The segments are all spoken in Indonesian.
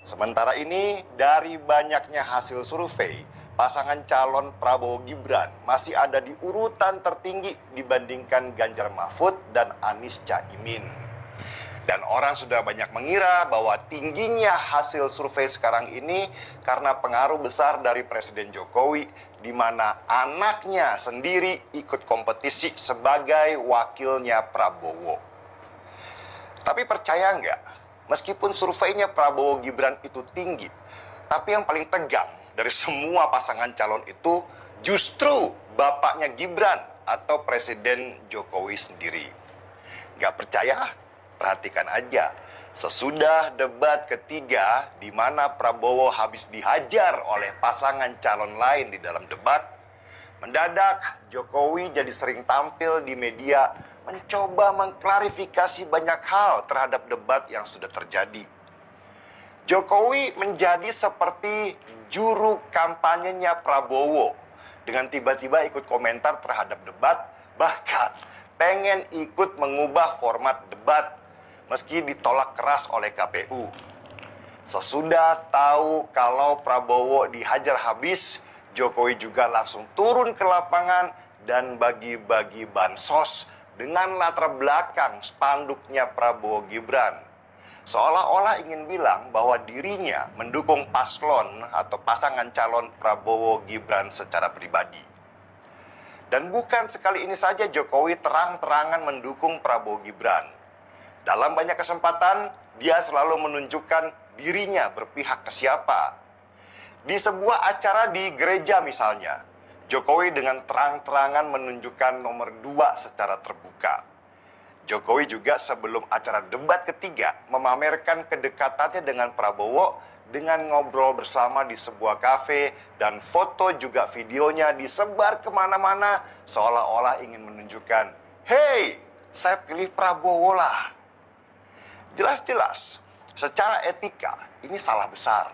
Sementara ini, dari banyaknya hasil survei, pasangan calon Prabowo Gibran masih ada di urutan tertinggi dibandingkan Ganjar Mahfud dan Anies Caimin. Dan orang sudah banyak mengira bahwa tingginya hasil survei sekarang ini karena pengaruh besar dari Presiden Jokowi, di mana anaknya sendiri ikut kompetisi sebagai wakilnya Prabowo. Tapi percaya nggak, meskipun surveinya Prabowo Gibran itu tinggi, tapi yang paling tegang dari semua pasangan calon itu justru bapaknya Gibran atau Presiden Jokowi sendiri. Nggak percaya? Perhatikan aja. Sesudah debat ketiga di mana Prabowo habis dihajar oleh pasangan calon lain di dalam debat, mendadak Jokowi jadi sering tampil di media mencoba mengklarifikasi banyak hal terhadap debat yang sudah terjadi. Jokowi menjadi seperti juru kampanyenya Prabowo dengan tiba-tiba ikut komentar terhadap debat, bahkan pengen ikut mengubah format debat meski ditolak keras oleh KPU. Sesudah tahu kalau Prabowo dihajar habis, Jokowi juga langsung turun ke lapangan dan bagi-bagi bansos dengan latar belakang spanduknya Prabowo Gibran. Seolah-olah ingin bilang bahwa dirinya mendukung paslon atau pasangan calon Prabowo Gibran secara pribadi. Dan bukan sekali ini saja Jokowi terang-terangan mendukung Prabowo Gibran. Dalam banyak kesempatan, dia selalu menunjukkan dirinya berpihak ke siapa. Di sebuah acara di gereja misalnya, Jokowi dengan terang-terangan menunjukkan nomor 2 secara terbuka. Jokowi juga sebelum acara debat ketiga memamerkan kedekatannya dengan Prabowo dengan ngobrol bersama di sebuah kafe dan foto juga videonya disebar kemana-mana seolah-olah ingin menunjukkan, "Hey, saya pilih Prabowo lah." Jelas-jelas, secara etika ini salah besar.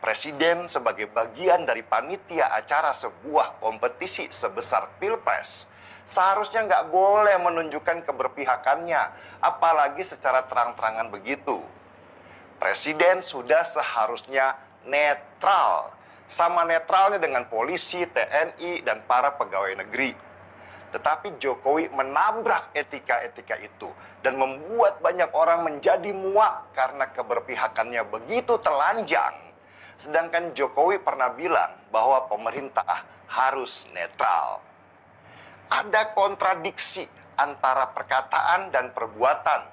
Presiden sebagai bagian dari panitia acara sebuah kompetisi sebesar Pilpres seharusnya nggak boleh menunjukkan keberpihakannya, apalagi secara terang-terangan begitu. Presiden sudah seharusnya netral, sama netralnya dengan polisi, TNI, dan para pegawai negeri. Tetapi Jokowi menabrak etika-etika itu dan membuat banyak orang menjadi muak karena keberpihakannya begitu telanjang. Sedangkan Jokowi pernah bilang bahwa pemerintah harus netral. Ada kontradiksi antara perkataan dan perbuatan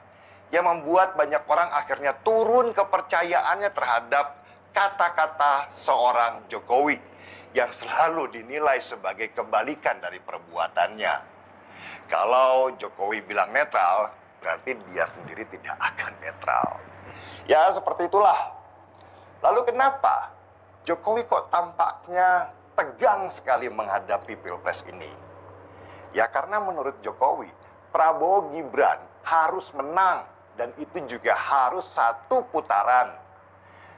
yang membuat banyak orang akhirnya turun kepercayaannya terhadap kata-kata seorang Jokowi yang selalu dinilai sebagai kebalikan dari perbuatannya. Kalau Jokowi bilang netral, berarti dia sendiri tidak akan netral. Ya, seperti itulah. Lalu kenapa Jokowi kok tampaknya tegang sekali menghadapi Pilpres ini? Ya karena menurut Jokowi, Prabowo Gibran harus menang dan itu juga harus satu putaran.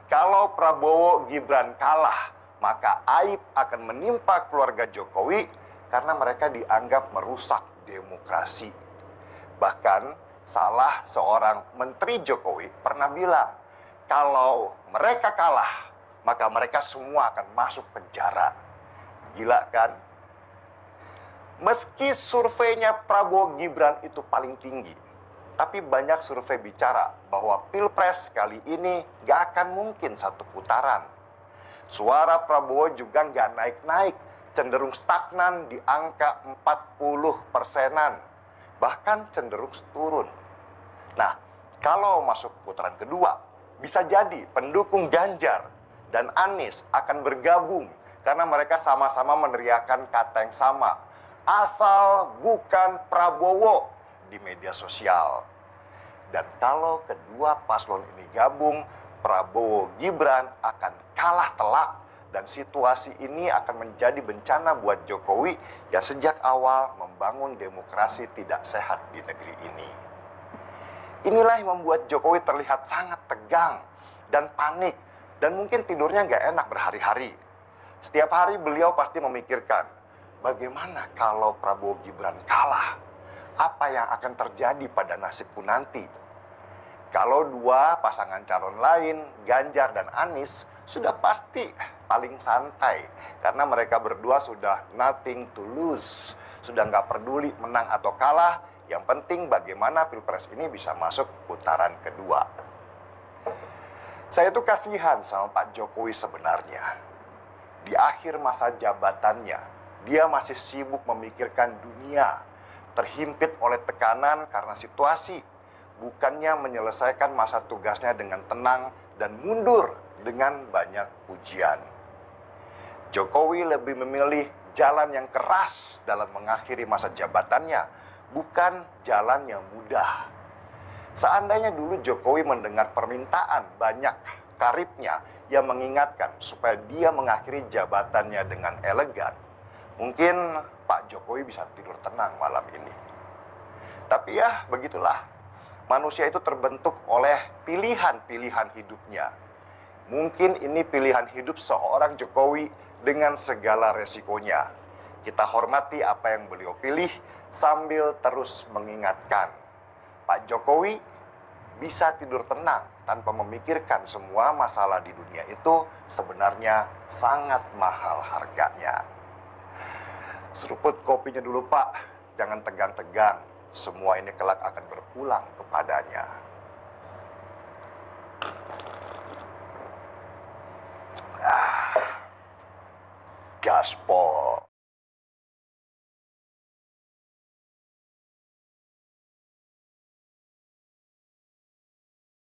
Kalau Prabowo Gibran kalah, maka aib akan menimpa keluarga Jokowi karena mereka dianggap merusak demokrasi. Bahkan salah seorang menteri Jokowi pernah bilang, kalau mereka kalah, maka mereka semua akan masuk penjara. Gila kan? Meski surveinya Prabowo Gibran itu paling tinggi, tapi banyak survei bicara bahwa Pilpres kali ini gak akan mungkin satu putaran. Suara Prabowo juga nggak naik-naik, cenderung stagnan di angka 40%-an, bahkan cenderung turun. Nah, kalau masuk putaran kedua, bisa jadi pendukung Ganjar dan Anies akan bergabung karena mereka sama-sama meneriakan kata yang sama, asal bukan Prabowo di media sosial. Dan kalau kedua paslon ini gabung, Prabowo Gibran akan kalah telak dan situasi ini akan menjadi bencana buat Jokowi yang sejak awal membangun demokrasi tidak sehat di negeri ini. Inilah yang membuat Jokowi terlihat sangat tegang dan panik dan mungkin tidurnya nggak enak berhari-hari. Setiap hari beliau pasti memikirkan, bagaimana kalau Prabowo Gibran kalah? Apa yang akan terjadi pada nasibku nanti? Kalau dua pasangan calon lain, Ganjar dan Anies, sudah pasti paling santai. Karena mereka berdua sudah nothing to lose. Sudah nggak peduli menang atau kalah. Yang penting bagaimana Pilpres ini bisa masuk putaran kedua. Saya tuh kasihan sama Pak Jokowi sebenarnya. Di akhir masa jabatannya, dia masih sibuk memikirkan dunia. Terhimpit oleh tekanan karena situasi. Bukannya menyelesaikan masa tugasnya dengan tenang dan mundur dengan banyak pujian. Jokowi lebih memilih jalan yang keras dalam mengakhiri masa jabatannya, bukan jalan yang mudah. Seandainya dulu Jokowi mendengar permintaan banyak karibnya yang mengingatkan supaya dia mengakhiri jabatannya dengan elegan, mungkin Pak Jokowi bisa tidur tenang malam ini. Tapi ya begitulah. Manusia itu terbentuk oleh pilihan-pilihan hidupnya. Mungkin ini pilihan hidup seorang Jokowi dengan segala resikonya. Kita hormati apa yang beliau pilih sambil terus mengingatkan. Pak Jokowi bisa tidur tenang tanpa memikirkan semua masalah di dunia itu sebenarnya sangat mahal harganya. Seruput kopinya dulu Pak, jangan tegang-tegang. Semua ini kelak akan berpulang kepadanya. Gaspol.